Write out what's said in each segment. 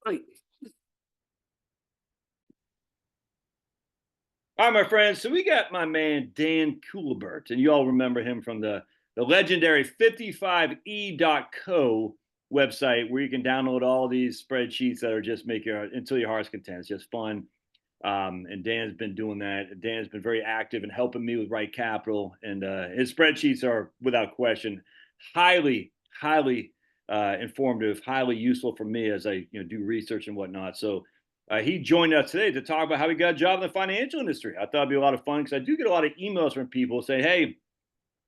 Right. All right, my friends. So we got my man Dan Coolbert, and you all remember him from the legendary 55e.co website where you can download all these spreadsheets that are just make your until your heart's content. It's just fun. And Dan's been doing that. Dan's been very active in helping me with Right Capital, and his spreadsheets are without question highly informative, highly useful for me as I do research and whatnot. So he joined us today to talk about how he got a job in the financial industry. I thought it'd be a lot of fun because I do get a lot of emails from people saying, "Hey,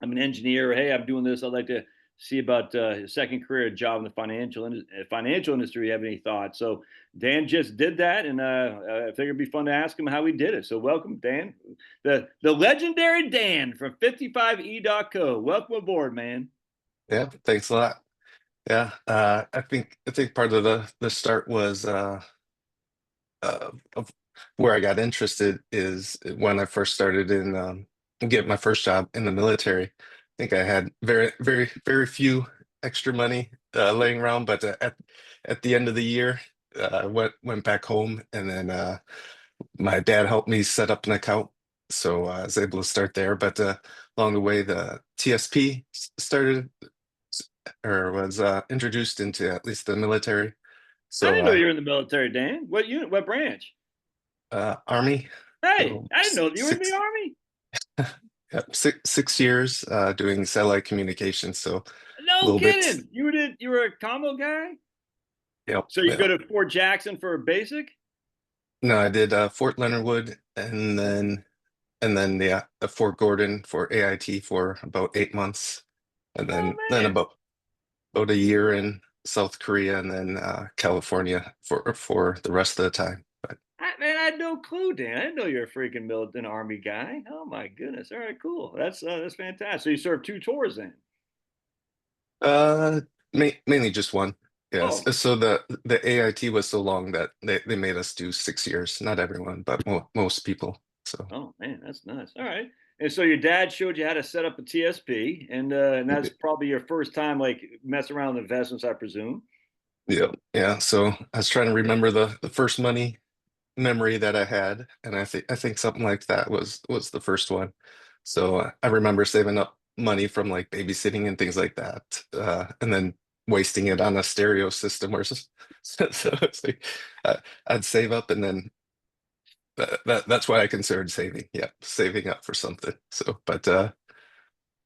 I'm an engineer. Hey, I'm doing this. I'd like to see about his second career job in the financial industry. You have any thoughts?" So Dan just did that, and I figured it'd be fun to ask him how he did it. So welcome, Dan, the legendary Dan from 55e.co. Welcome aboard, man. Yeah, thanks a lot. Yeah, I think part of the start was of where I got interested is when I first started in get my first job in the military. I think I had very few extra money laying around, but at the end of the year, I went back home, and then my dad helped me set up an account, so I was able to start there. But along the way, the TSP started or was introduced into at least the military. I So didn't know you were in the military, Dan. What unit? What branch? Army, Hey, so I didn't know you were in the army. yep, 6 years doing satellite communications. So a No little bit, kidding. You were a combo guy. yep, So you go yep. to Fort Jackson for a basic. No, I did Fort Leonard Wood, and then yeah, Fort Gordon for AIT for about 8 months, and Oh then man. about a year in South Korea, and then California for the rest of the time. But I had no clue, Dan. I didn't know you're a freaking militant army guy. Oh my goodness. All right, cool. That's fantastic. So you served two tours then. uh, mainly just one. Yes. Oh, So the AIT was so long that they made us do 6 years. Not everyone, but most people. So oh man, that's nice. All right. And so your dad showed you how to set up a TSP, and that's probably your first time like messing around with investments, I presume. yeah, yeah. So I was trying to remember the first money memory that I had, and I think something like that was the first one. So I remember saving up money from like babysitting and things like that, and then wasting it on a stereo system or so it's like I'd save up, and then that's what I considered saving. Yeah, saving up for something. So, but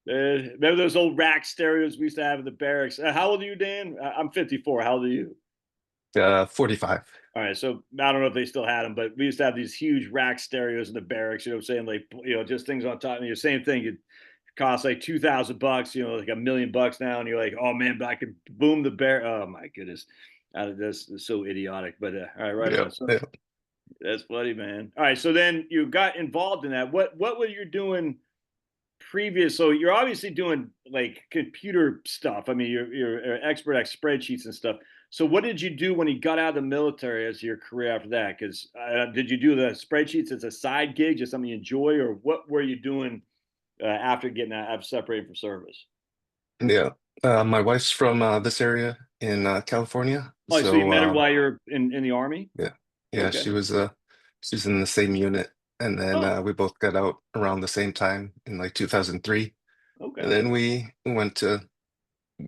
Remember those old rack stereos we used to have in the barracks? How old are you, Dan? I'm 54. How old are you? 45. All right, so I don't know if they still had them, but we used to have these huge rack stereos in the barracks. You know what I'm saying? Like, just things on top. And the same thing. It costs like $2,000. Like $1 million now, and you're like, oh man, but I could boom the bear. Oh my goodness, that's so idiotic. But all right, right Yeah, on. So yeah. that's funny, man. All right, so then you got involved in that. What were you doing previous? So you're obviously doing like computer stuff. I mean, you're an expert at spreadsheets and stuff. So what did you do when you got out of the military as your career after that? Because did you do the spreadsheets as a side gig, just something you enjoy, or what were you doing after getting out, after separating from service? Yeah. My wife's from this area in California. Oh, so you So met her while you're in the army? yeah, yeah, Okay. she's in the same unit. And then Oh, we both got out around the same time in like 2003. And okay. then we went to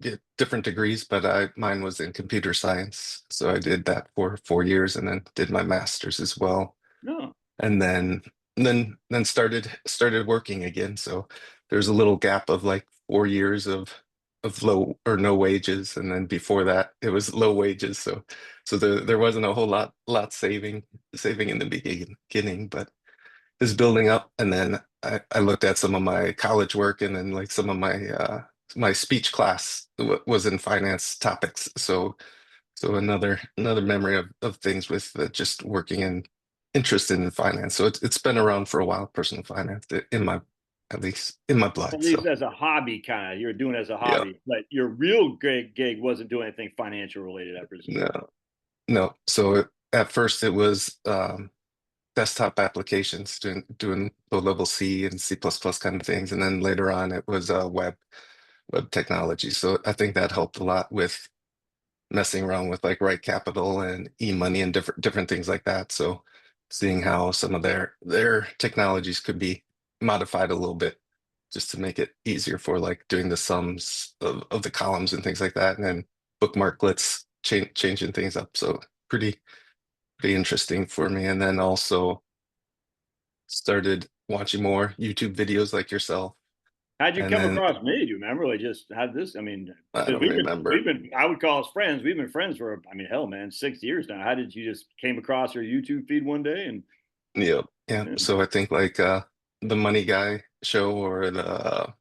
get different degrees, but mine was in computer science. So I did that for 4 years, and then did my master's as well. No. And then started working again. So there's a little gap of like 4 years of low or no wages, and then before that it was low wages. So there wasn't a whole lot saving in the beginning, but it's building up. And then I looked at some of my college work, and then like some of my speech class was in finance topics. So another memory of things with just working and interested in finance. So it's been around for a while, personal finance in my at least in my At blood. least So as a hobby, kind of. You're doing it as a yeah, hobby, but your real gig wasn't doing anything financial related, I presume. no, no. So at first it was desktop applications, doing low level C and C++ kind of things, and then later on it was web technology. So I think that helped a lot with messing around with like Right Capital and e-money and different things like that. So seeing how some of their technologies could be modified a little bit just to make it easier for like doing the sums of the columns and things like that, and then bookmarklets changing things up. So pretty interesting for me. And then also started watching more YouTube videos like yourself. How'd you And come then across me? Do you remember? Like, just had this. I mean, I because don't we've remember. been. I would call us friends. We've been friends for, I mean, hell, man, 6 years now. How did you just came across your YouTube feed one day and Yep. Yeah. yeah, So I think like the Money Guy show or the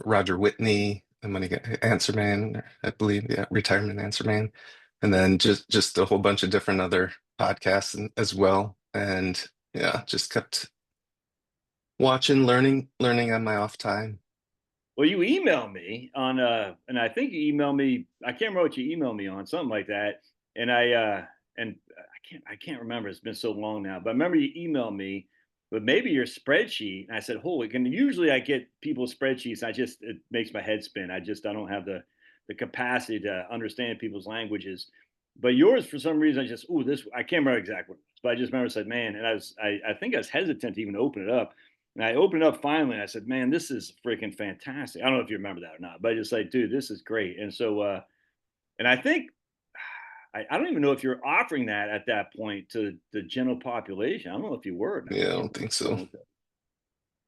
Roger Whitney, the Money Guy, Answer Man, I believe, yeah, Retirement Answer Man, and then just a whole bunch of different other podcasts as well. And yeah, just kept watching, learning on my off time. well, you email me on and I think you emailed me. I can't remember what you emailed me on, something like that. And I can't remember. It's been so long now. But I remember you emailed me, but maybe your spreadsheet. And I said, holy, can usually I get people's spreadsheets. It makes my head spin. I don't have the capacity to understand people's languages. But yours, for some reason, I can't remember exactly what it was, but I just remember said, man, and I think I was hesitant to even open it up. And I opened it up finally. And I said, "Man, this is freaking fantastic." I don't know if you remember that or not, but I just like, "Dude, this is great." And so, and I think I don't even know if you're offering that at that point to the general population. I don't know if you were or not. Yeah, I I can't don't think so. remember what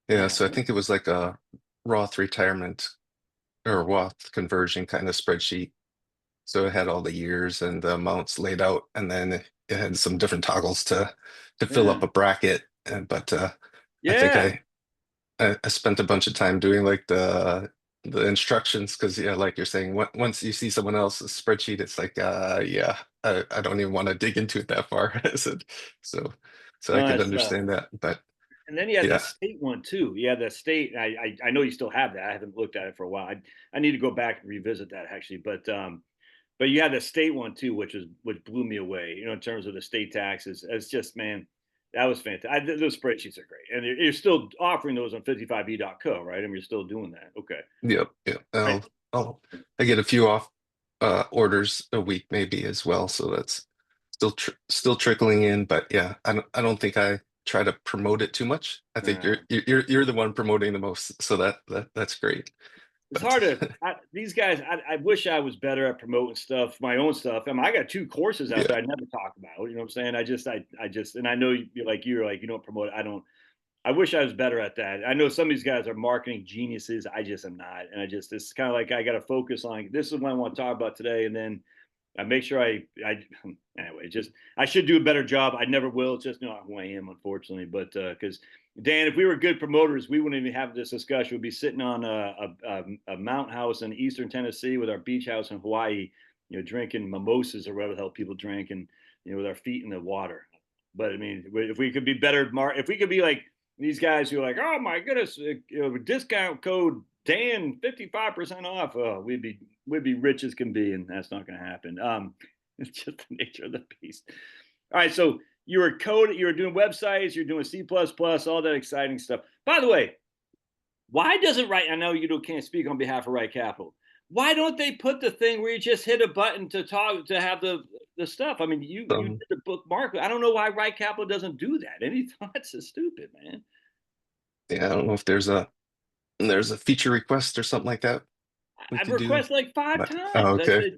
Yeah, yeah, so I think it was like a Roth retirement or Roth conversion kind of spreadsheet. So it had all the years and the amounts laid out, and then it had some different toggles to fill yeah, up a bracket. And but I think yeah. I spent a bunch of time doing like the instructions because yeah, like you're saying, once you see someone else's spreadsheet, it's like yeah, I don't even want to dig into it that far. So so so I No, could that's tough. understand that, but And then you had the yeah, state one too. You had the state. I know you still have that. I haven't looked at it for a while. I need to go back and revisit that actually. But you had the state one too, which blew me away. You know, in terms of the state taxes, it's just man, that was fantastic. Those spreadsheets are great, and you're still offering those on 55e.co, right? I mean, you're still doing that. Okay, yep. right. I'll I get a few off orders a week maybe as well, so that's still trickling in. But yeah, I don't think I try to promote it too much. I think Uh, you're the one promoting the most, so that's great. it's But hard to these guys. I wish I was better at promoting stuff, my own stuff. I mean, I got 2 courses out yeah, there I never talk about. You know what I'm saying? I just, and I know you're like you don't promote it. I don't. I wish I was better at that. I know some of these guys are marketing geniuses. I just am not, and it's kind of like I got to focus on this is what I want to talk about today, and then I make sure I anyway, just I should do a better job. I never will. It's just not who I am, unfortunately. But because Dan, if we were good promoters, we wouldn't even have this discussion. We'd be sitting on a mountain house in eastern Tennessee with our beach house in Hawaii, you know, drinking mimosas or whatever the hell people drink, and you know, with our feet in the water. But I mean, if we could be better, if we could be like these guys who are like, oh my goodness, you know, discount code Dan 55% off. Oh, we'd be rich as can be, and that's not going to happen. It's just the nature of the beast. All right, so you were doing websites, you're doing C++, all that exciting stuff. By the way, why doesn't Right? I know can't speak on behalf of Right Capital. Why don't they put the thing where you just hit a button to talk to have the stuff? I mean, you did um, the bookmark. I don't know why Right Capital doesn't do that. Any thoughts? Is stupid, man. yeah. I don't know if there's a feature request or something like that we I've could do. requested like five But oh, times. I okay. said,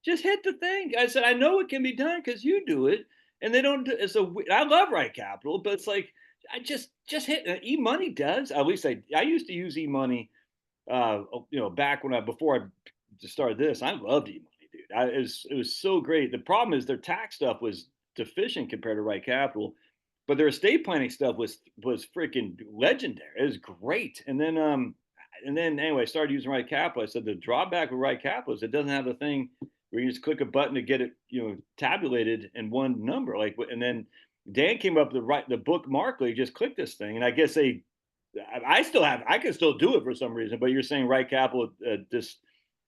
just hit the thing. I said, I know it can be done because you do it, and they don't. It's a. I love Right Capital, but it's like I just hit. E Money does. At least I used to use E Money. You know, back when before I just started this, I loved E Money, dude. It was so great. The problem is their tax stuff was deficient compared to Right Capital, but their estate planning stuff was freaking legendary. It was great. And then anyway, I started using Right Capital. I said the drawback with Right Capital is it doesn't have the thing where you just click a button to get it, you know, tabulated in one number. Like, and then Dan came up with the book Markley. Just click this thing, and I guess I can still do it for some reason. But you're saying Right Capital just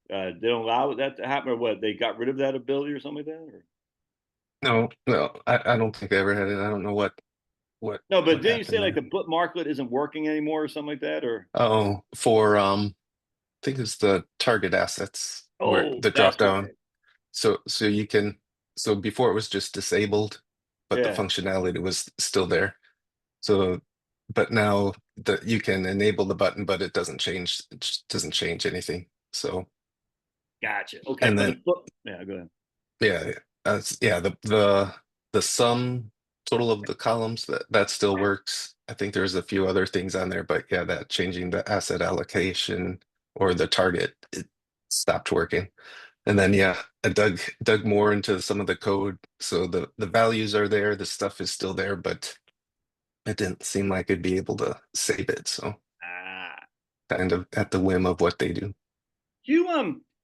they don't allow that to happen, or what? They got rid of that ability or something like that, or No, I don't think I ever had it. I don't know what no? But what didn't you say happened like there. the book Marklet isn't working anymore or something like that, or Oh, for I think it's the target assets. where Oh, the drop that's down. great. So you can, so before it was just disabled, but the Yeah. functionality was still there. So, but now that you can enable the button, but it just doesn't change anything. So, Gotcha. Okay. and But then yeah, go ahead. yeah, yeah, the sum total of the columns that still works. I think there's a few other things on there, but yeah, that changing the asset allocation or the target, it stopped working. And then yeah, I dug more into some of the code. So the values are there, the stuff is still there, but it didn't seem like I'd be able to save it. So Ah. kind of at the whim of what they do. You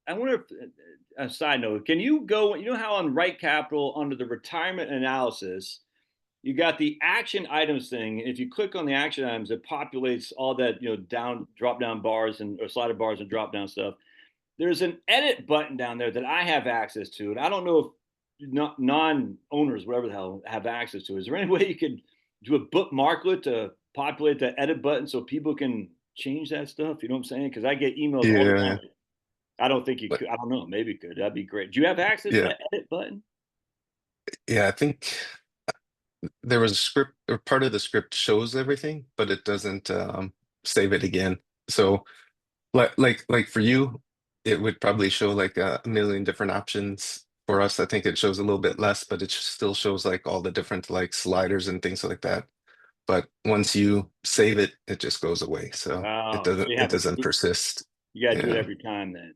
I wonder if a side note, can you go, you know how on Right Capital under the retirement analysis, you got the action items thing. If you click on the action items, it populates all that, down drop down bars and or slider bars and drop down stuff. There's an edit button down there that I have access to, and I don't know if non-owners, whatever the hell, have access to. Is there any way you could do a bookmarklet to populate that edit button so people can change that stuff? You know what I'm saying? Because I get emails all the Yeah, time. I don't think you but could. I don't know. Maybe you could. That'd be great. Do you have access to yeah, that edit button? yeah, I think there was a script or part of the script shows everything, but it doesn't save it again. So like for you, it would probably show like a million different options. For us, I think it shows a little bit less, but it still shows like all the different like sliders and things like that. But once you save it, it just goes away. So Oh, so it doesn't persist. you got to do it Yeah. every time then.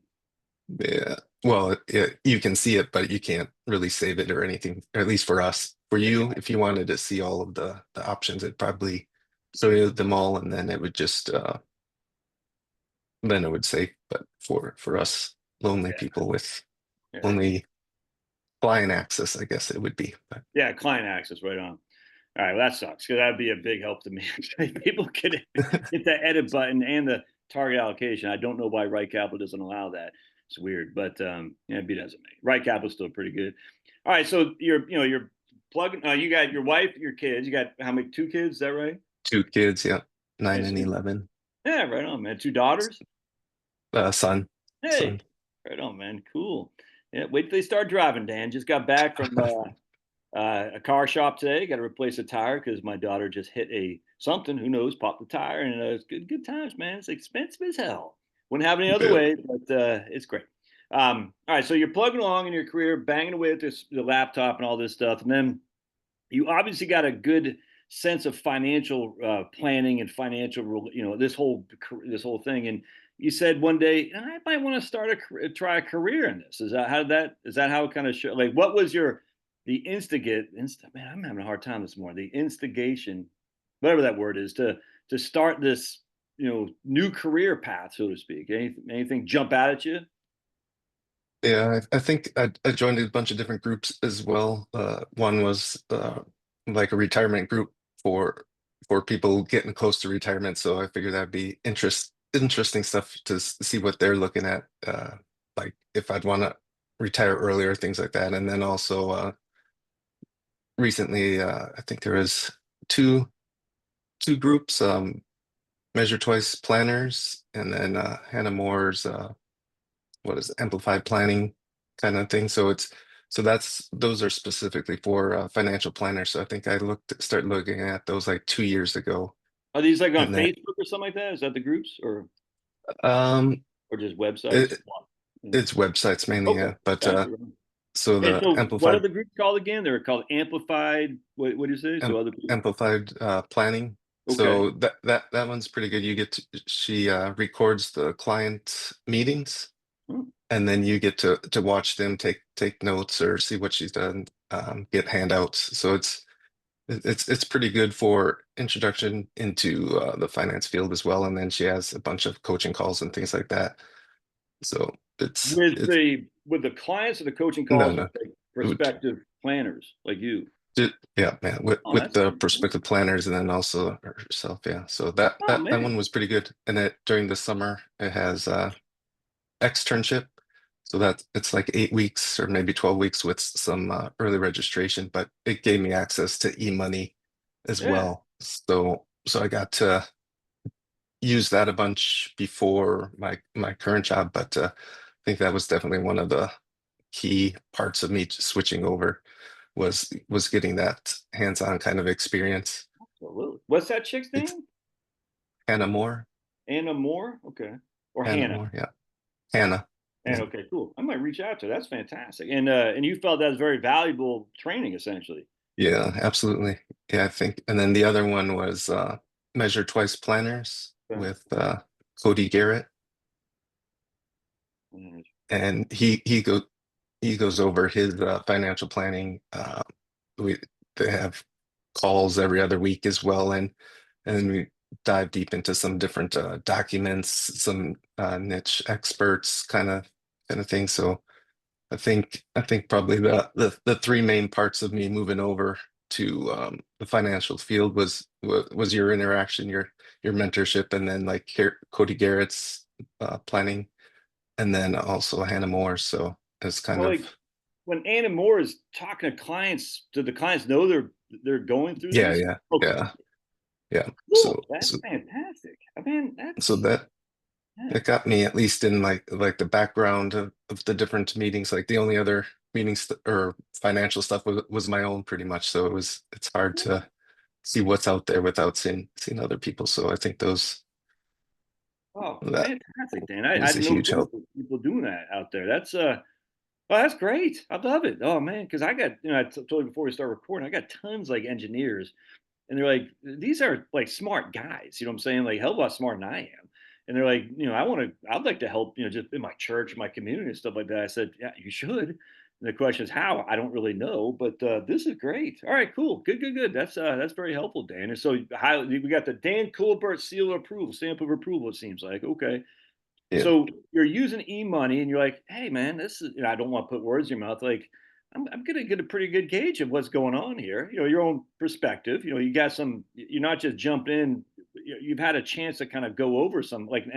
Yeah. Well, you can see it, but you can't really save it or anything, or at least for us. For Yeah, you, if you wanted to see all of the options, it'd probably show you them all, and then it would just then it would save. But for us lonely yeah, people with yeah. only client access, I guess it would be. But Yeah, client access, right on. All right, well, that sucks because that'd be a big help to me. People could hit that edit button and the target allocation. I don't know why Right Capital doesn't allow that. It's weird, but yeah, it doesn't make Right Capital's still pretty good. All right, so you're plugging. You got your wife, your kids. You got how many? Two kids? Is that right? two kids, yeah, nine And and so, 11. yeah, right on, man. Two daughters. Son, Hey, son. right on, man. Cool. Yeah, wait till they start driving. Dan just got back from a car shop today. Got to replace a tire because my daughter just hit a something. Who knows? Popped the tire, and it's good times, man. It's expensive as hell. Wouldn't have it any other Yeah, way, but it's great. All right, so you're plugging along in your career, banging away with the laptop and all this stuff, and then you obviously got a good sense of financial planning and financial, this whole thing. And you said one day, I might want to try a career in this. Is that how it kind of like, what was the man, I'm having a hard time this morning. The instigation, whatever that word is, to start this, new career path, so to speak. Anything jump out at you? yeah. I think I joined a bunch of different groups as well. One was like a retirement group for for people getting close to retirement. So I figured that'd be interesting stuff to see what they're looking at. Like if I'd want to retire earlier, things like that. And then also recently, I think there was two two groups, Measure Twice Planners, and then Hannah Moore's what is it, Amplified Planning kind of thing. So that's those are specifically for financial planners. So I think I started looking at those like 2 years ago, Are these like on and then Facebook or something like that? Is that the groups um, or just websites? it, Yeah. it's websites mainly, Okay, yeah. But gotcha. so And the so, what are amplified the groups called again? They're called Amplified. What do you say? So am, other people. amplified planning. Okay. So that one's pretty good. You get to, she records the client meetings, Hmm. and then you get to watch them take notes or see what she's done, get handouts. So it's pretty good for introduction into the finance field as well. And then she has a bunch of coaching calls and things like that. So it's With the clients or the coaching no, calls with no. like It prospective planners like you. yeah, man, Oh, with that's the pretty cool. prospective planners and then also herself, yeah. So Oh that man. one was pretty good. And it during the summer it has externship. So that it's like 8 weeks or maybe 12 weeks with some early registration, but it gave me access to e-money as Yeah. well. So I got to use that a bunch before my current job, but think that was definitely one of the key parts of me switching over was getting that hands-on kind of experience. Absolutely. What's that chick's It's name? Hannah Moore. Anna Moore? Okay. Or Hannah Hannah? Moore, yeah. Hannah. And Yeah. okay, cool. I might reach out to her. That's fantastic. And you felt that was very valuable training, essentially. Yeah, absolutely. Yeah, I think. And then the other one was Measure Twice Planners Okay. with Cody Garrett. Mm. And he goes over his financial planning. We They have calls every other week as well, and we dive deep into some different documents, some niche experts kind of thing. So I think probably the three main parts of me moving over to the financial field was your interaction, your mentorship, and then like Cody Garrett's planning, and then also Hannah Moore. So it's kind Well, of like when Anna Moore is talking to clients, do the clients know they're going through yeah, this? yeah, Okay, yeah, yeah. cool. That's fantastic. I mean, So that's that yeah. it got me at least in like the background of the different meetings. Like the only other meetings or financial stuff was my own pretty much. So it's hard to see what's out there without seeing other people. So I think those Oh, that fantastic, Dan. I was had a no huge clue help. people doing that out there. Oh, that's great. I love it. Oh man, because I got I told you before we start recording, I got tons like engineers, and they're like, these are like smart guys. You know what I'm saying? Like hell of a lot smarter than I am. And they're like, I'd like to help, just in my church, my community, and stuff like that. I said, yeah, you should. And the question is how? I don't really know, but this is great. All right, cool, good, good, good. That's very helpful, Dan. And so how we got the Dan Coolbert seal of approval, stamp of approval. It seems like okay. Yeah, So you're using e-money and you're like, hey man, this is, I don't want to put words in your mouth. Like, I'm going to get a pretty good gauge of what's going on here. Your own perspective, you got you're not just jumped in, you've had a chance to kind of go over some, like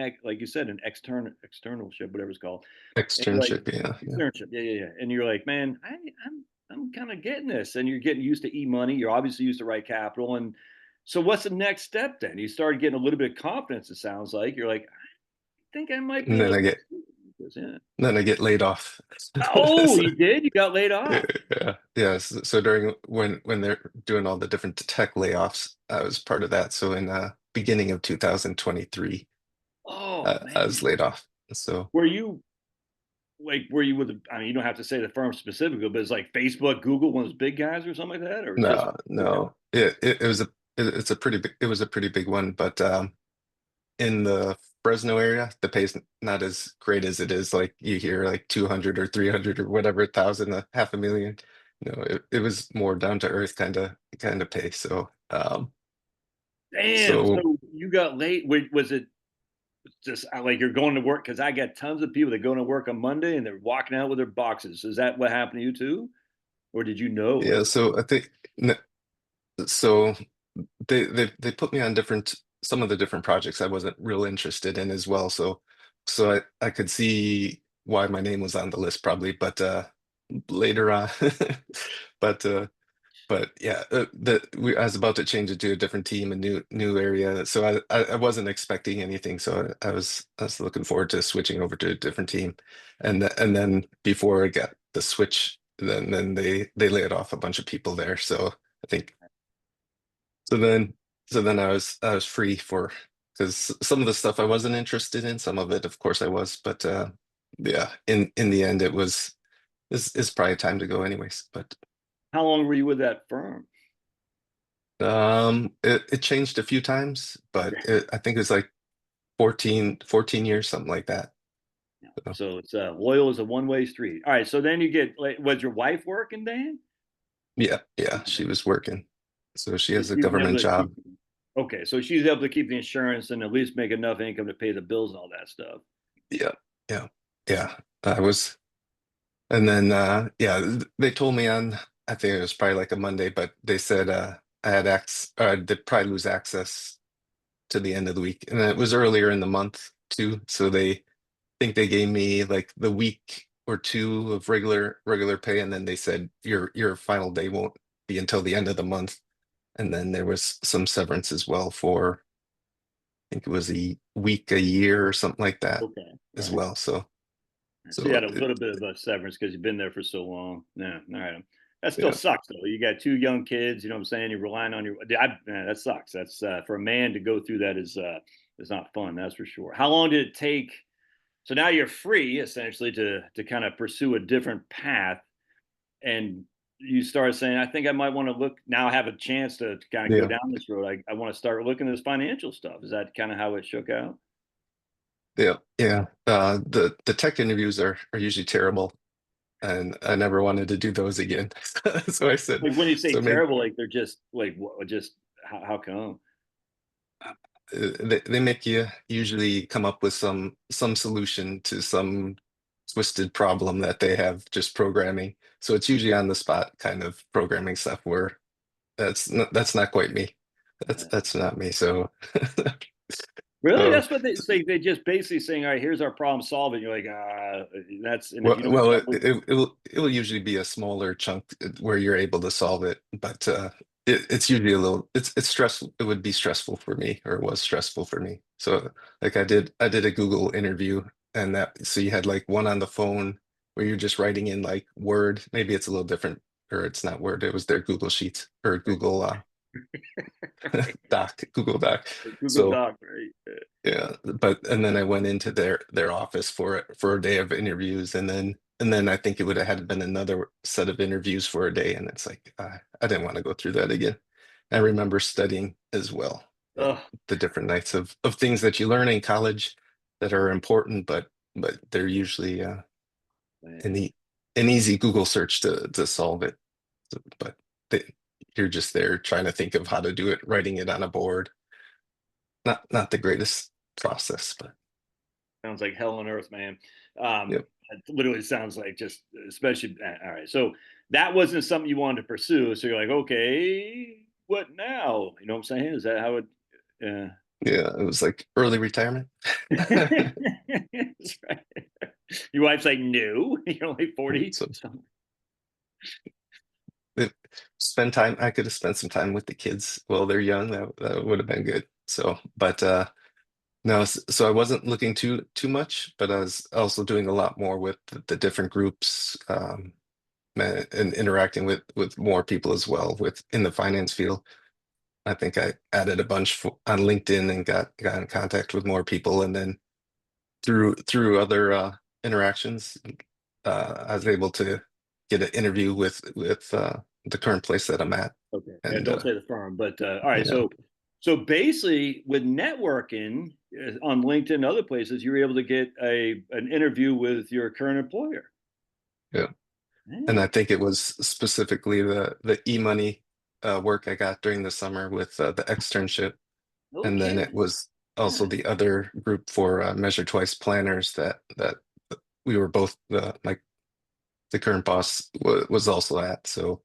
you said, an externalship, whatever it's called. And you're like, externship. Yeah, yeah. externship. Yeah, yeah, yeah. And you're like, man, I'm kind of getting this. And you're getting used to e-money. You're obviously used to right capital. And so what's the next step then? You started getting a little bit of confidence, it sounds like. You're like, think I might be And able then to I get do this, yeah. then I get laid off. Oh, So, you did? You got laid yeah, off? yeah. Yeah. So during when they're doing all the different tech layoffs, I was part of that. So in beginning of 2023, Oh, I was man. laid off. So Were you were you with I mean, you don't have to say the firm specifically, but it's like Facebook, Google, one of those big guys or something like that, or just no, okay. no, it was it's a pretty big, it was a pretty big one, but in the Fresno area, the pay's not as great as it is like you hear like 200 or 300 or whatever thousand, a half a million. No, it was more down to earth kind of pay. So Damn. so So you got late. Was it just like you're going to work? Because I got tons of people that go to work on Monday and they're walking out with their boxes. Is that what happened to you too? Or did you know yeah, like so I think so they put me on different some of the different projects I wasn't real interested in as well. So I could see why my name was on the list probably, but later on, but yeah, I was about to change it to a different team, a new area. So I wasn't expecting anything. So I was looking forward to switching over to a different team, and then before I got the switch, then they laid off a bunch of people there. So I think so then I was free for because some of the stuff I wasn't interested in, some of it of course I was, but yeah, in the end it was it's probably time to go anyways. But how long were you with that firm? it changed a few times, but Okay. I think it was like 14 years, something like that. So, So it's loyal as a one-way street. All right. So then you get like, was your wife working, Dan? yeah, yeah, she was working. So she So has a she was able government to keep. job. Okay, so she's able to keep the insurance and at least make enough income to pay the bills and all that stuff. Yeah, yeah, yeah. I was, and then yeah, they told me on I think it was probably like a Monday, but they said I had they'd probably lose access to the end of the week. And it was earlier in the month too. So they think they gave me like the week or two of regular pay, and then they said your final day won't be until the end of the month. And then there was some severance as well for I think it was a week, a year or something like that Okay, as right. well. So So you So had a little bit of a severance because you've been there for so long. Yeah, all right. That still yeah, sucks though. You got two young kids. You know what I'm saying? You're relying on your. Man, that sucks. That's for a man to go through that is not fun. That's for sure. How long did it take? So now you're free essentially to kind of pursue a different path, and you start saying, I think I might want to look now. I have a chance to kind of go yeah, down this road. I want to start looking at this financial stuff. Is that kind of how it shook out? yeah, yeah. The tech interviews are usually terrible, and I never wanted to do those again. So I said, Like when you say so maybe terrible, like they're just like what? Just how come? they make you usually come up with some solution to some twisted problem that they have just programming. So it's usually on the spot kind of programming stuff where that's not quite me. That's not me. So Really? so That's what they say. They just basically saying, "All right, here's our problem, solve it." You're like, that's and if well you don't well solve it, it will usually be a smaller chunk where you're able to solve it, but it's usually a little it's stressful. It would be stressful for me, or it was stressful for me. So like I did a Google interview, and that so you had like one on the phone where you're just writing in like Word. Maybe it's a little different, or it's not Word. It was their Google Sheets or Google Doc, Google Doc. Google So Doc, right? yeah, but and then I went into their office for a day of interviews, and then I think it would have had been another set of interviews for a day, and it's like I didn't want to go through that again. I remember studying as well, Oh the different nights of things that you learn in college that are important, but they're usually man, an an easy Google search to solve it. But they, you're just there trying to think of how to do it, writing it on a board. Not the greatest process, but sounds like hell on earth, man. yep. It literally sounds like just, especially. All right, so that wasn't something you wanted to pursue. So you're like, okay, what now? You know what I'm saying? Is that how it? Yeah. Yeah, it was like early retirement. That's right. Your wife's like, no, you're only 40. So So, it, spend time. I could have spent some time with the kids while they're young. That would have been good. So, but no, so I wasn't looking too much, but I was also doing a lot more with the different groups, and interacting with more people as well with in the finance field. I think I added a bunch on LinkedIn and got in contact with more people, and then through other interactions, I was able to get an interview with the current place that I'm at, okay. Yeah, and don't say the firm, but all right. yeah, So basically, with networking on LinkedIn and other places, you were able to get an interview with your current employer. yeah, and I Hey, think it was specifically the e-money work I got during the summer with the externship, and then okay. it was also Yeah. the other group for Measure Twice planners that we were both like the current boss was also at, so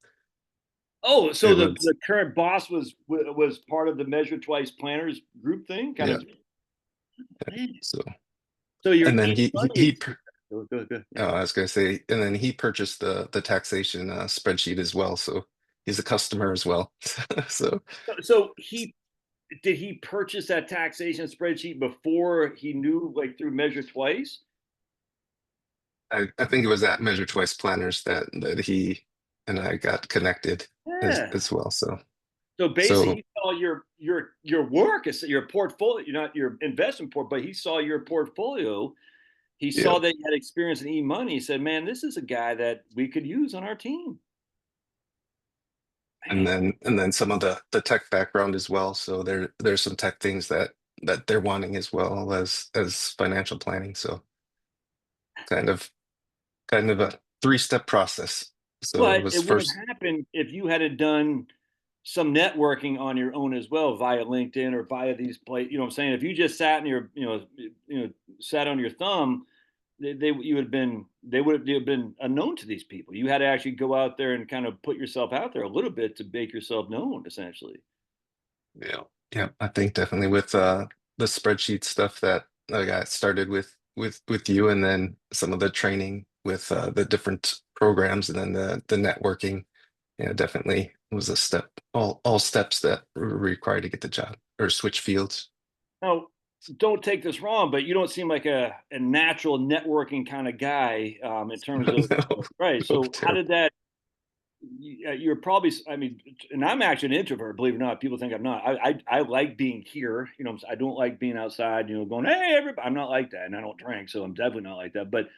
Oh, so it the was the current boss was part of the Measure Twice Planners group thing, kind yeah. of. Man. So So your and then e-money. Go. Yeah. oh, I was gonna say, and then he purchased the taxation spreadsheet as well, so he's a customer as well. So So he did he purchase that taxation spreadsheet before he knew like through Measure Twice? I think it was at Measure Twice Planners that he and I got connected Yeah. as well. So So basically, so he saw your work, your portfolio, not your investment port, but he saw your portfolio. He yeah, saw that you had experience in e-money. He said, "Man, this is a guy that we could use on our team." and Man. then some of the tech background as well. So there's some tech things that they're wanting as well as financial planning. So kind of kind of a three-step process. So it But was it wouldn't first, have happened if you had done some networking on your own as well via LinkedIn or via these play. You know what I'm saying? If you just sat in your, sat on your thumb, you would have been they would have been unknown to these people. You had to actually go out there and kind of put yourself out there a little bit to make yourself known, essentially. yeah, yeah, I think definitely with the spreadsheet stuff that I got started with you, and then some of the training with the different programs, and then the networking. Yeah, definitely was a step, all steps that were required to get the job or switch fields. Now, don't take this wrong, but you don't seem like a natural networking kind of guy in terms of No, right. no, So how terrible. did that? You're probably, I mean, and I'm actually an introvert, believe it or not. People think I'm not. I like being here. You know, I don't like being outside. You know, going, hey, everybody. I'm not like that, and I don't drink, so I'm definitely not like that. But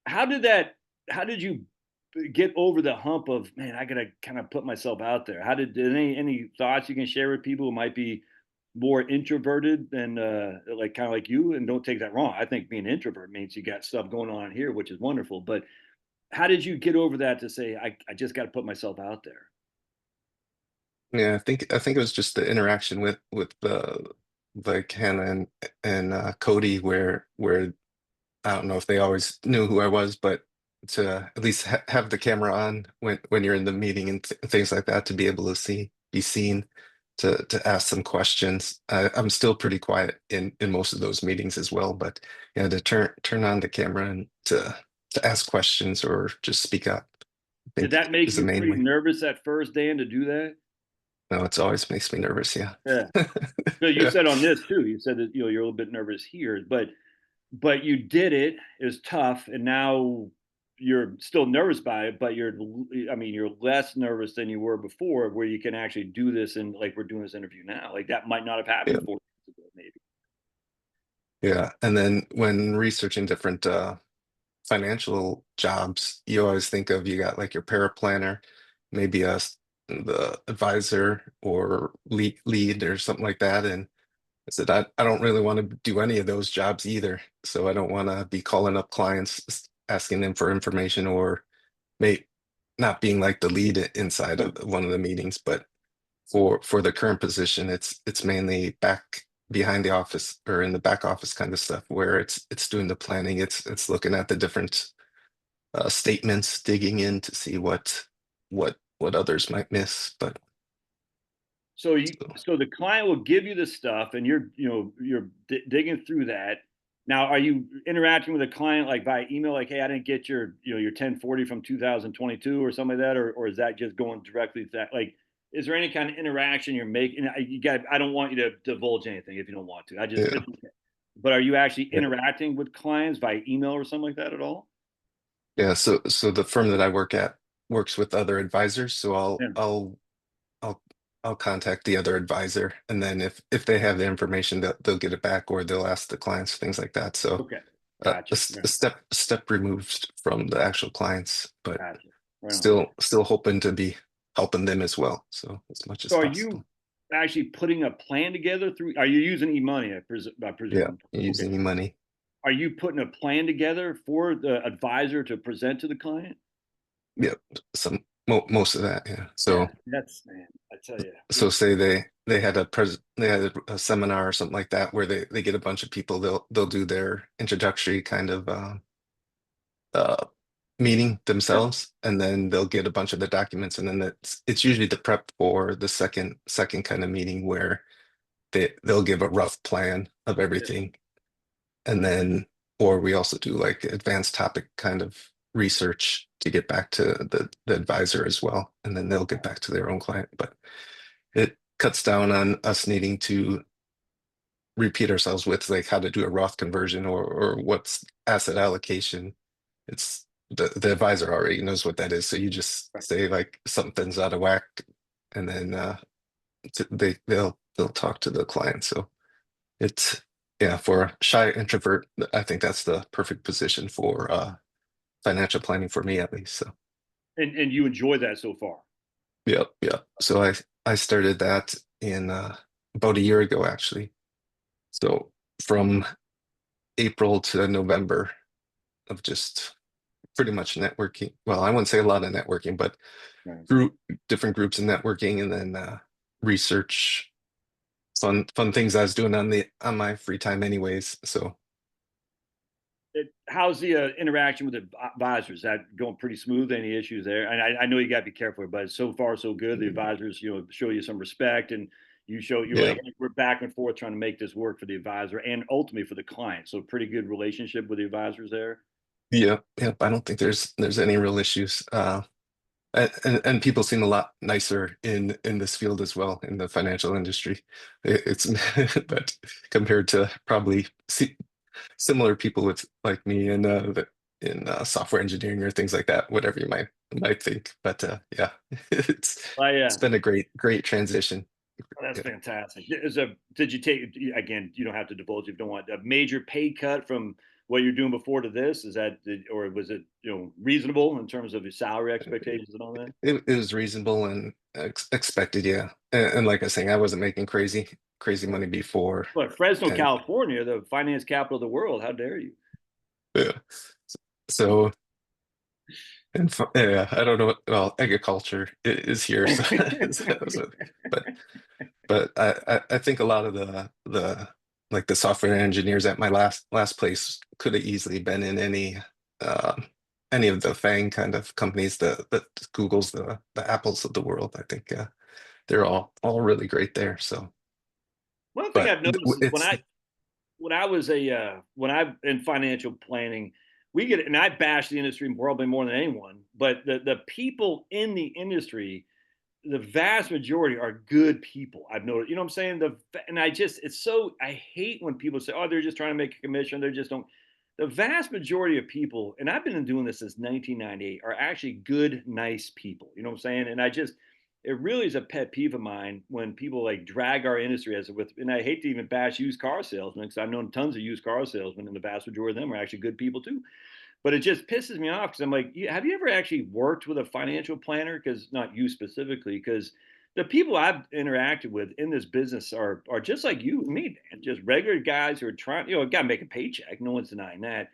how did that? How did you get over the hump of, man, I gotta kind of put myself out there? How did any thoughts you can share with people who might be more introverted than like kind of like you? And don't take that wrong. I think being an introvert means you got stuff going on here, which is wonderful. But how did you get over that to say, I just got to put myself out there? Yeah, I think it was just the interaction with the like Hannah and Cody, where I don't know if they always knew who I was, but to at least have the camera on when you're in the meeting and things like that, to be able to be seen, to ask some questions. I'm still pretty quiet in most of those meetings as well, but yeah, to turn on the camera and to ask questions or just speak up, I Did think that make is the you main pretty way. nervous at first, Dan, to do that? No, it's always makes me nervous. Yeah. Yeah. So you Yeah. said on this too. You said that you're a little bit nervous here, but you did it. It was tough, and now you're still nervous by it, but I mean, you're less nervous than you were before, where you can actually do this and like we're doing this interview now. Like that might not have Yeah. happened 4 years ago, maybe. Yeah. And then when researching different financial jobs, you always think of, you got like your paraplanner, maybe the advisor or lead or something like that. And I said, I don't really want to do any of those jobs either. So I don't want to be calling up clients, asking them for information, or may not being like the lead inside of one of the meetings. But for the current position, it's mainly back behind the office or in the back office kind of stuff, where it's doing the planning, it's looking at the different statements, digging in to see what others might miss. But So so, so the client will give you the stuff, and you're digging through that. Now, are you interacting with a client like via email, like, hey, I didn't get your 1040 from 2022 or something like that, or is that just going directly to that? Like, is there any kind of interaction you're making? I don't want you to divulge anything if you don't want to. yeah, But are you actually yeah, interacting with clients via email or something like that at all? yeah. So the firm that I work at works with other advisors. So Yeah. I'll I'll contact the other advisor, and then if they have the information, they'll get it back, or they'll ask the clients, things like that. So Okay. Gotcha. a Right. step removed from the actual clients, but Gotcha. Right on. still hoping to be helping them as well, so as much as So are you possible. actually putting a plan together through, are you using e-money, I Yeah, presume? Okay. using money. Are you putting a plan together for the advisor to present to the client? Yep, most of that. Yeah. Yeah, So that's, man, I tell you. say they had they had a seminar or something like that, where they get a bunch of people. They'll do their introductory kind of uh meeting Yeah, themselves, and then they'll get a bunch of the documents, and then it's usually the prep for the second kind of meeting, where they'll give a rough plan of yeah. everything, and then, or we also do like advanced topic kind of research to get back to the advisor as well, and then they'll get back to their own client. But it cuts down on us needing to repeat ourselves with like how to do a Roth conversion, or what's asset allocation. It's the advisor already knows what that is. So you just Right. say like something's out of whack, and then they'll talk to the client. So it's, yeah, for a shy introvert, I think that's the perfect position for financial planning for me, at least. So And you enjoy that so far? yep, yep. So I started that in about a year ago, actually. So from April to November of just pretty much networking. Well, I wouldn't say a lot of networking, but Right. through different groups of networking, and then research, fun things I was doing on my free time anyways. So How's the interaction with the advisors? Is that going pretty smooth? Any issues there? And I know you got to be careful, but so far so good. The advisors, show you some respect, and you're yeah, like, hey, we're back and forth trying to make this work for the advisor and ultimately for the client. So pretty good relationship with the advisors there. yeah, yeah. I don't think there's any real issues. And people seem a lot nicer in this field as well, in the financial industry. It's but compared to probably similar people with like me in software engineering or things like that, whatever you might think. But yeah, it's Yeah. been a great transition. Oh, that's Yeah. fantastic. Did you take, again, you don't have to divulge if you don't want, a major pay cut from what you're doing before to this? Is that, or was it, reasonable in terms of your salary expectations and all that? It was reasonable and expected, yeah. And like I was saying, I wasn't making crazy money before, But Fresno, and California, the finance capital of the world, how dare you? yeah. So and yeah, I don't know what, well, agriculture is here, so, so but I think a lot of the like the software engineers at my last place could have easily been in um any of the FANG kind of companies, the Googles, the Apples of the world. I think they're all really great there. So, One thing but I've noticed is it's when I was when I in financial planning, we get, and I bash the industry probably more than anyone, but the people in the industry, the vast majority are good people. I've noticed, you know what I'm saying? And I just, it's so, I hate when people say, oh, they're just trying to make a commission. They're just don't. The vast majority of people, and I've been doing this since 1998, are actually good, nice people. You know what I'm saying? And I just, it really is a pet peeve of mine when people like drag our industry as with, and I hate to even bash used car salesmen because I've known tons of used car salesmen, and the vast majority of them are actually good people too. But it just pisses me off because I'm like, have you ever actually worked with a financial planner? Because not you specifically, because the people I've interacted with in this business are just like you and me, man. Just regular guys who are trying, got to make a paycheck. No one's denying that.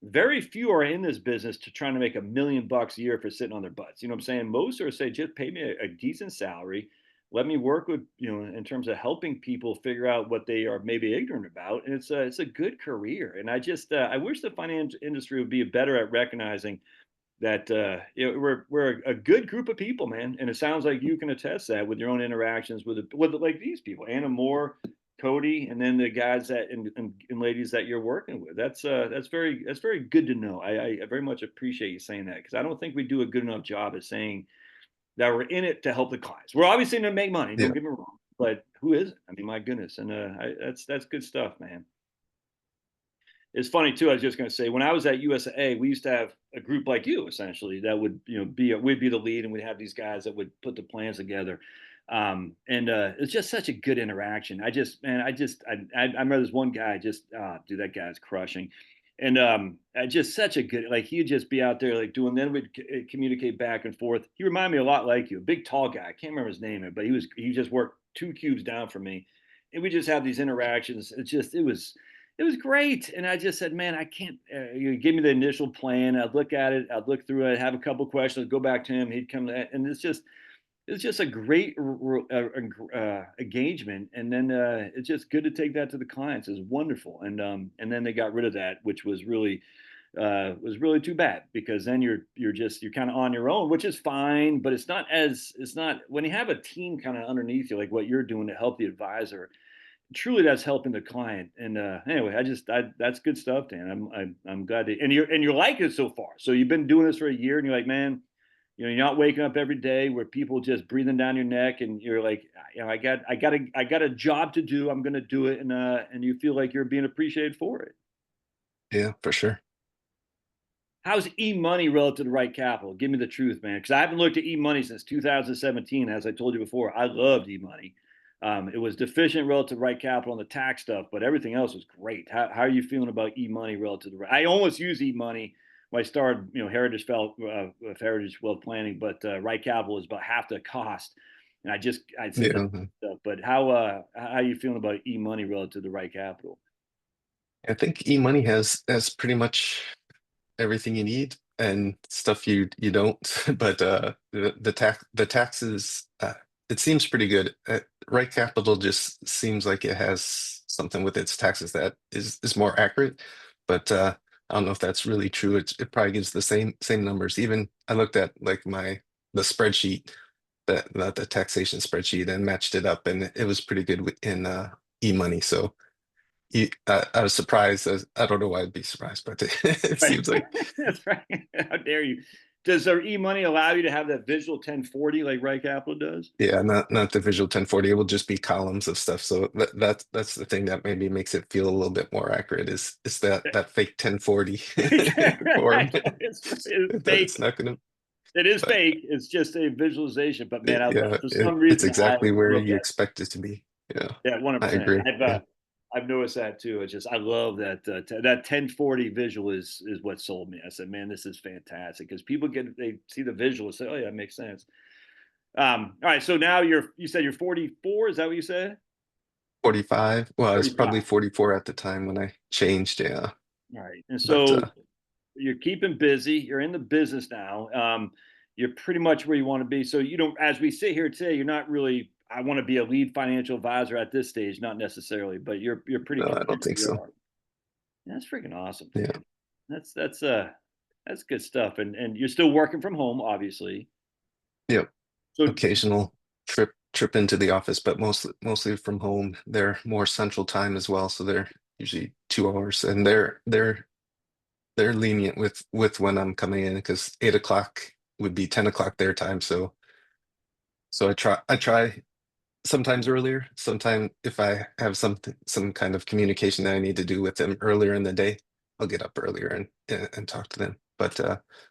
Very few are in this business to trying to make $1 million a year for sitting on their butts. You know what I'm saying? Most are say, just pay me a decent salary. Let me work with, in terms of helping people figure out what they are maybe ignorant about. And it's a good career. And I just, I wish the finance industry would be better at recognizing that, we're a good group of people, man. And it sounds like you can attest that with your own interactions with like these people, Anna Moore, Cody, and then the guys that and ladies that you're working with. That's very good to know. I very much appreciate you saying that because I don't think we do a good enough job of saying that we're in it to help the clients. We're obviously in to make money. Don't yeah get me wrong, but who isn't? I mean, my goodness, and that's good stuff, man. It's funny too. I was just going to say, when I was at USA, we used to have a group like you, essentially, that would we'd be the lead, and we'd have these guys that would put the plans together. And it's just such a good interaction. I remember this one guy, just dude, that guy's crushing. And just such a good, like he'd just be out there like doing. Then we'd communicate back and forth. He reminded me a lot like you, a big tall guy. I can't remember his name, but he just worked two cubes down from me, and we just have these interactions. It was great. And I just said, man, I can't, you give me the initial plan. I'd look at it. I'd look through it, have a couple of questions, go back to him. He'd come to, and it's just a great engagement. And then it's just good to take that to the clients. It's wonderful. And then they got rid of that, which was really too bad because then you're kind of on your own, which is fine, but it's not when you have a team kind of underneath you, like what you're doing to help the advisor, truly that's helping the client. And anyway, that's good stuff, Dan. I'm glad to, and you're liking it so far. So you've been doing this for a year, and you're like, man, you're not waking up every day where people just breathing down your neck, and you're like, I got a job to do. I'm gonna do it, and you feel like you're being appreciated for it. yeah for sure. How's e-money relative to right capital? Give me the truth, man, because I haven't looked at e-money since 2017. As I told you before, I loved e-money. It was deficient relative to right capital and the tax stuff, but everything else was great. How are you feeling about e-money relative to right? I almost use e-money when I started, Heritage Wealth Planning, but right capital is about half the cost, and I said that Yeah. stuff. But how are you feeling about e-money relative to right capital? I think eMoney has pretty much everything you need and stuff you don't. But the taxes, it seems pretty good. Right Capital just seems like it has something with its taxes that is more accurate. But I don't know if that's really true. It probably gives the same numbers. Even I looked at like the spreadsheet, the taxation spreadsheet, and matched it up, and it was pretty good in eMoney. So. I was surprised. I don't know why I'd be surprised, but it Right. seems like That's right. How dare you? Does their e-money allow you to have that visual 1040 like Right Capital does? Yeah, not the visual 1040. It will just be columns of stuff. So that's the thing that maybe makes it feel a little bit more accurate is that fake 1040 form. It's fake. It's not gonna, It is but fake. It's just a visualization. But man, yeah, for some it's reason, I exactly where love you that. expect it to be. Yeah, Yeah, one hundred I percent. agree. Yeah, I've noticed that too. It's just I love that that 1040 visual is what sold me. I said, man, this is fantastic because people they see the visual and say, oh yeah, it makes sense. All right, so now you said you're 44. Is that what you said? 45. Well, it's 45. probably 44 at the time when I changed. Yeah, All right, and but so you're keeping busy. You're in the business now. You're pretty much where you want to be. So you don't, as we sit here today, you're not really. I want to be a lead financial advisor at this stage, not necessarily, but you're pretty no, I don't content think where you so. are. That's freaking awesome, Yeah, man. That's good stuff. And you're still working from home, obviously. yep. So Occasional trip into the office, but mostly from home. They're more central time as well, so they're usually 2 hours, and they're lenient with when I'm coming in because 8 o'clock would be 10 o'clock their time. So I try sometimes earlier. Sometimes if I have some kind of communication that I need to do with them earlier in the day, I'll get up earlier and talk to them. But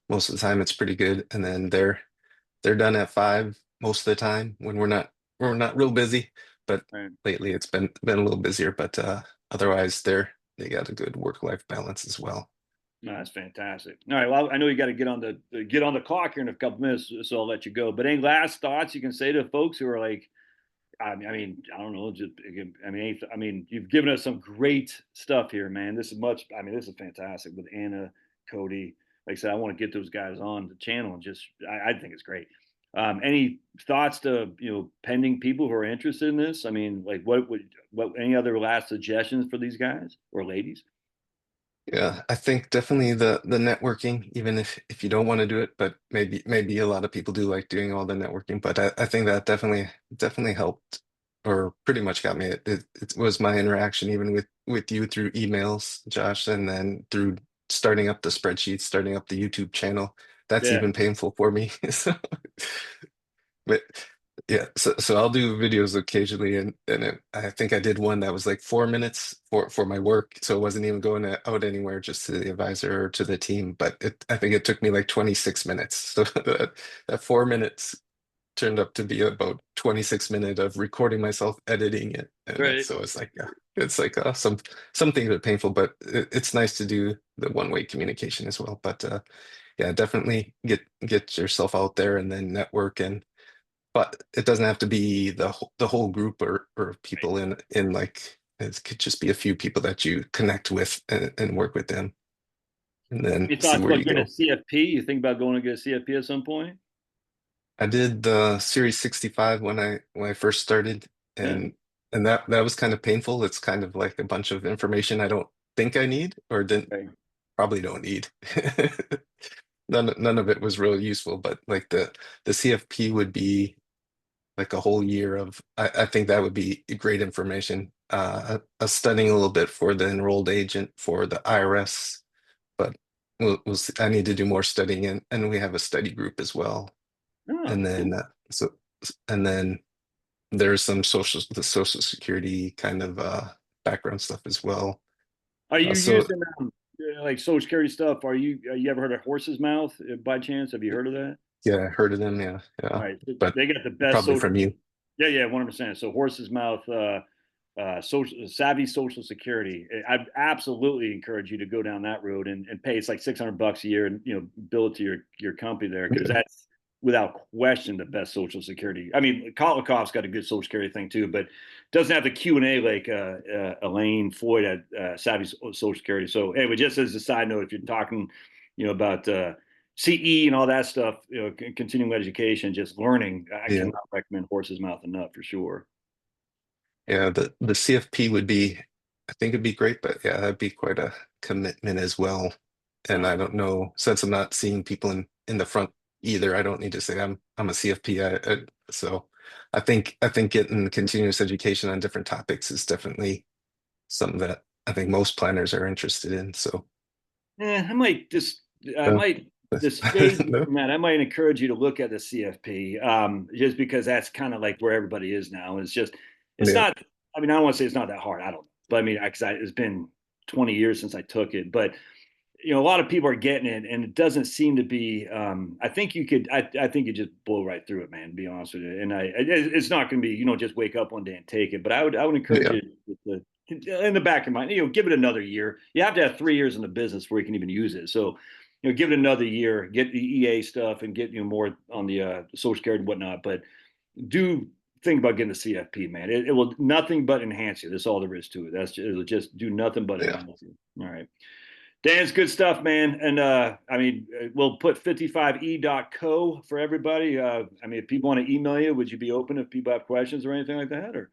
most of the time it's pretty good. And then they're done at 5 most of the time when we're not real busy. But right. lately it's been a little busier. But otherwise they got a good work-life balance as well. No, that's fantastic. All right. Well, I know you got to get on the clock here in a couple minutes, so I'll let you go. But any last thoughts you can say to folks who are like, I mean, I don't know. Just, I mean, you've given us some great stuff here, man. This is much. I mean, this is fantastic with Anna, Cody. Like I said, I want to get those guys on the channel and just, I think it's great. Any thoughts to pending people who are interested in this? I mean, like, what? Any other last suggestions for these guys or ladies? Yeah, I think definitely the networking, even if you don't want to do it, but maybe a lot of people do like doing all the networking. But I think that definitely helped, or pretty much got me. It was my interaction even with you through emails, Josh, and then through starting up the spreadsheet, starting up the YouTube channel. That's Yeah. even painful for me. So but yeah, so I'll do videos occasionally, and I think I did one that was like 4 minutes for my work, so it wasn't even going out anywhere, just to the advisor or to the team. But I think it took me like 26 minutes. So that 4 minutes turned up to be about 26 minutes of recording myself editing it, and Right. so it's like some things are painful, but it's nice to do the one-way communication as well. But yeah, definitely get yourself out there and then network but it doesn't have to be the whole group or people in like it could just be a few people that you connect with and work with them and then Any see thoughts where about you getting a go. CFP? You think about going to get a CFP at some point? I did the Series 65 when I first started, Yeah. and that was kind of painful. It's kind of like a bunch of information I don't think I need or didn't Right. probably don't need. None of it was real useful, but like the CFP would be like a whole year of I think that would be great information. Studying a little bit for the enrolled agent for the IRS, but we'll see. I need to do more studying, and we have a study group as well. Oh, And then cool. so and then there's some the social security kind of background stuff as well. Are you So using like Social Security stuff? You ever heard of Horse's Mouth by chance? Have you heard of that? yeah, I heard of them. Yeah, All yeah, right, but they got the best probably social. from you. Yeah, yeah, 100%. So Horse's Mouth, social savvy Social Security. I absolutely encourage you to go down that road and pay. It's like $600 a year, and bill it to your company there because Yeah, that's without question the best Social Security. I mean, Kolikoff's got a good Social Security thing too, but doesn't have the Q&A like Elaine Floyd at Savvy Social Security. So anyway, just as a side note, if you're talking, about CE and all that stuff, continuing education, just learning. I yeah, cannot recommend Horse's Mouth enough for sure. yeah. The CFP would be, I think it'd be great, but yeah, that'd be quite a commitment as well. And Uh, I don't know, since I'm not seeing people in the front either, I don't need to say I'm a CFP. So I think getting continuous education on different topics is definitely something that I think most planners are interested in. So I might just, I uh, might. the stage, No? man, I might encourage you to look at the CFP, just because that's kind of like where everybody is now. It's Yeah. not. I mean, I don't want to say it's not that hard. I don't, but I mean, because it's been 20 years since I took it, but a lot of people are getting it, and it doesn't seem to be. I think you could. I think you just blow right through it, man. To be honest with you, and it's not going to be. Just wake up one day and take it. But I would encourage Yeah. you to, in the back of your mind, give it another year. You have to have 3 years in the business before you can even use it. So, give it another year. Get the EA stuff and get more on the Social Security and whatnot. But do think about getting the CFP, man. It will nothing but enhance you. That's all there is to it. It'll just do nothing but Yeah. enhance you. All right. Dan's good stuff, man. And I mean, we'll put 55e.co for everybody. I mean, if people want to email you, would you be open if people have questions or anything like that? Or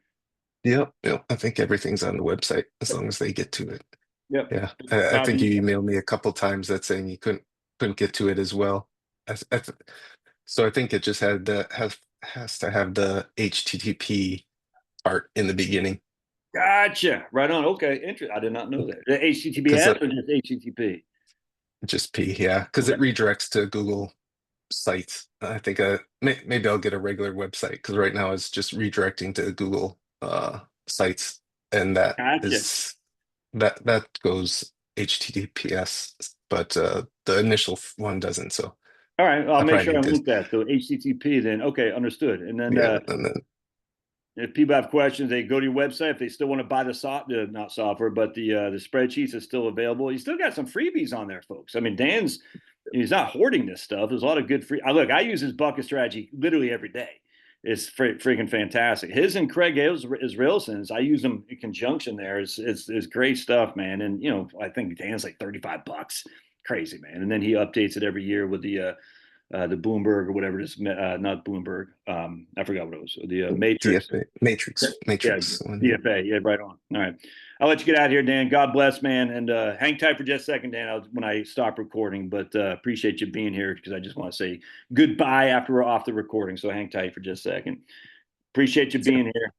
Yep. Yep. I think everything's on the website as long as they get to it. yep, Yeah. I think 55e. you emailed me a couple times that saying you couldn't get to it as well. I th so I think it just had the has to have the HTTP part in the beginning Gotcha. Right on. Okay. Interesting. I did not know that. The because HTTPS or just HTTP? just P, yeah, because Okay. it redirects to Google sites. I think maybe I'll get a regular website because right now it's just redirecting to Google sites, and Gotcha. that goes HTTPS, but the initial one doesn't. So All right. I'll I make probably sure I need to, link that. So HTTP then. Okay. Understood. And then yeah, and then if people have questions, they go to your website. If they still want to buy not software, but the spreadsheets is still available. You still got some freebies on there, folks. I mean, he's not hoarding this stuff. There's a lot of good free. Look, I use his bucket strategy literally every day. It's freaking fantastic. His and Craig Israelson's, I use them in conjunction there. It's great stuff, man. And I think Dan's like $35. Crazy, man. And then he updates it every year with the Bloomberg or whatever it is, not Bloomberg. I forgot what it was. The Matrix. DFA Yeah, Matrix one. DFA. Yeah, right on. All right. I'll let you get out of here, Dan. God bless, man. And hang tight for just a second, Dan, when I stop recording. But appreciate you being here because I just want to say goodbye after we're off the recording. So hang tight for just a second. Appreciate you being here.